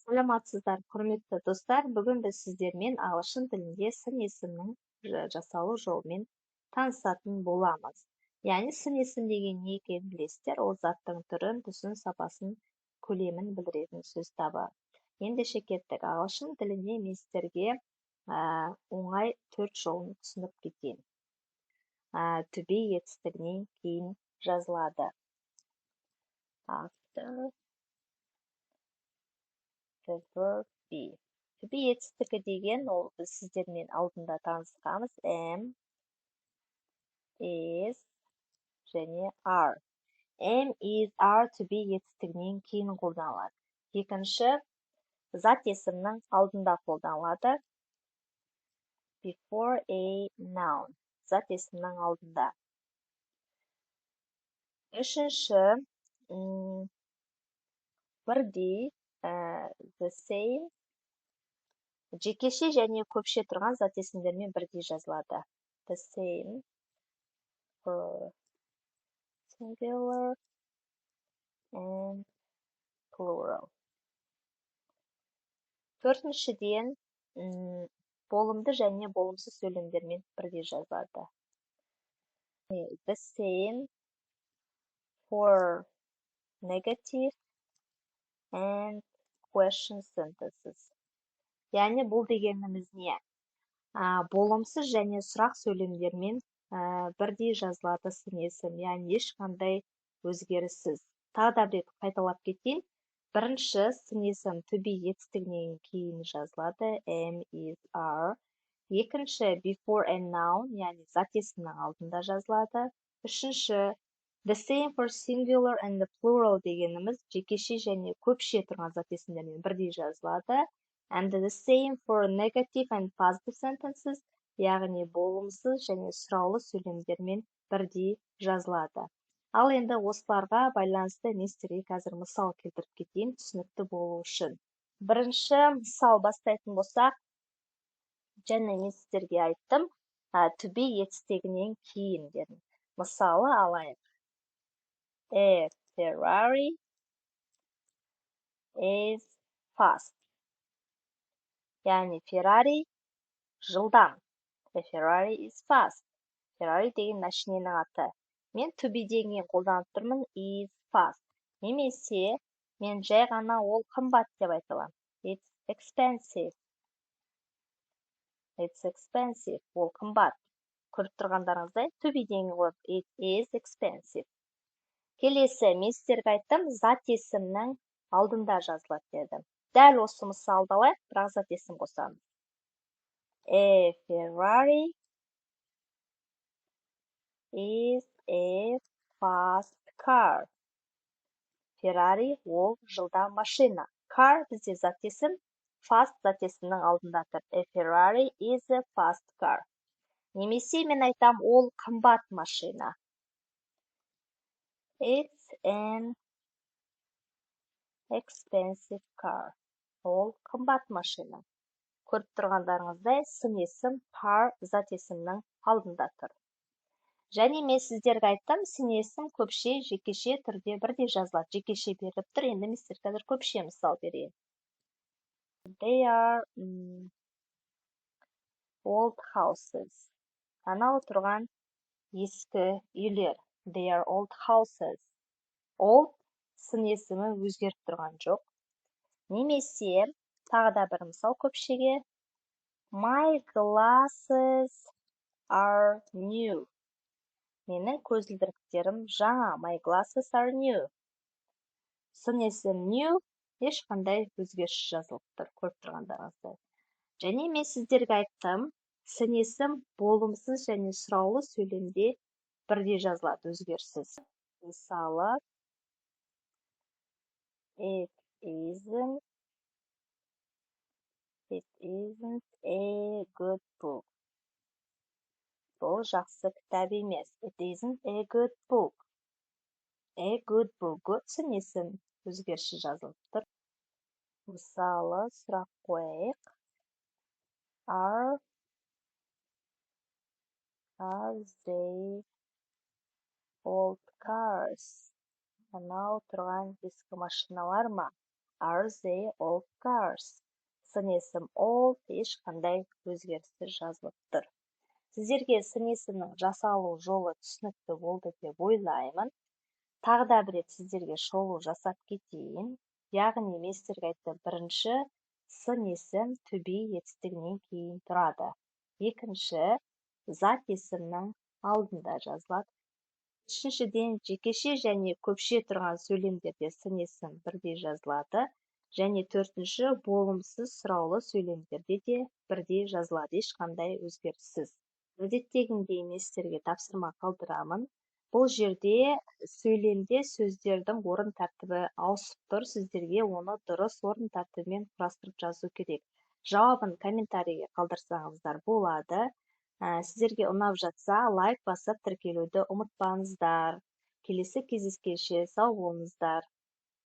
Саламатсыздар, құрметті достар. Бүгін біз сіздермен ағылшын тілінде сын есімнің жасалу жолымен танысатын боламыз. Яғни сын есім деген не екенін білесіздер, ол заттың түрін, түсін, сапасын, көлемін білдіретін сөз табы. Ендеше кеттік. Ағылшын тілінде мен сіздерге оңай 4 жолын түсініп кетейін. To be етістігінен кейін жазылады. After the verb be. To be етістігі деген, ол біз сіздермен алдында танысқанбыз. Am, is және are. Am, is, are to be етістігінен кейін қолданылады. Екінші, зат есімнің алдында қолданылады. Before a noun. Зат есімнің алдында. Үшінші, бірдей, the same, жекеше және көпше тұрған зат есімдермен бірдей жазылады. The same for singular and plural. Төртіншіден, болымды және болымсыз сөйлемдермен бірдей жазылады. The same for negative and question sentences. Яғни бұл дегеніміз не? Болымсыз және сұрақ сөйлемдермен бірдей жазылады сын есім. Яғни ешқандай өзгеріссіз. Тағы да бір қайталап кетейін. Бірінші сын есім to be етістігінен кейін жазылады. Am, is, are. Екінші before a noun, яғни зат есімнің алдында жазылады. Үшінші the same for singular and the plural дегеніміз жекеше және көпше тұрған зат есімдермен бірдей жазылады. And the same for negative and positive sentences, яғни болымсыз және сұраулы сөйлемдермен бірдей жазылады. Ал енді осыларға байланысты мен сіздерге қазір мысал келтіріп кетейін, түсінікті болу үшін. Бірінші мысал бастайтын болсақ, және мен сіздерге айттым, to be етістігінен кейін дедім. Мысалы алайық. A Ferrari is fast. Яғни Ferrari жылдам. A Ferrari is fast. Ferrari деген машиненің аты. Мен to be деген қолданып тұрмын is fast. Немесе мен жай ғана ол қымбат деп айтылам. It's expensive. It's expensive. Ол қымбат. Көріп тұрғандарыңыздай to be деген ғой. It is expensive. Келесі, мен сіздерге айттым, зат есімнің алдында жазылады дедім. Дәл осы мысалды алайық, бірақ зат есім қосамыз. A Ferrari is a fast car. Ferrari ол жылдам машина. Car бізде зат есім, fast зат есімнің алдында тұр. A Ferrari is a fast car. Немесе мен айтам, ол қымбат машина. It's an expensive car. Ол қымбат машина. Көріп тұрғандарыңыздай, сын есім car зат есімнің алдында тұр. Және мен сіздерге айттым, сын есім көпше, жекеше түрде бірдей жазылады. Жекеше беріліп тұр, енді мен сіздерге қазір көпше мысал берейін. They are old houses. Анау тұрған ескі үйлер. They are old houses. Old сын есімі өзгеріп тұрған жоқ. Немесе тағы да бір мысал көпшеге. My glasses are new. Менің көзілдіріктерім жаңа. My glasses are new. Сын есім new ешқандай өзгеріс жазылып тұр, көріп тұрғандарыңыздай. Және мен сіздерге айттым, сын есім болымсыз және сұраулы сөйлемде бірдей жазылады, өзгеріссіз. Мысалы, It isn't a good book. Бұл жақсы кітап емес. It isn't a good book. A good book. Good сын есім өзгеріссіз жазылып тұр. Мысалы, сұрақ қойайық. Are they old cars? Анау тұрған ескі машиналар ма? Are they old cars? Сын есім old ешқандай өзгеріссіз жазылып тұр. Сіздерге сын есімнің жасалу жолы түсінікті болды деп ойлаймын. Тағы да бір рет сіздерге шолу жасап кетейін. Яғни мен сіздерге айттым, бірінші сын есім to be етістігінен кейін тұрады. Екінші зат есімнің алдында жазылады. Үшіншіден жекеше және көпше тұрған сөйлемдерде сын есім бірдей жазылады. Және төртінші болымсыз сұраулы сөйлемдерде де бірдей жазылады, ешқандай өзгеріссіз. Әдеттегідей мен сіздерге тапсырма қалдырамын. Бұл жерде сөйлемде сөздердің орын тәртібі ауысып тұр. Сіздерге оны дұрыс орын тәртібімен құрастырып жазу керек. Жауабын комментарийге қалдырсаңыздар болады. Сіздерге ұнап жатса, лайк басып тіркелуді ұмытпаңыздар. Келесі кездескенше сау болыңыздар.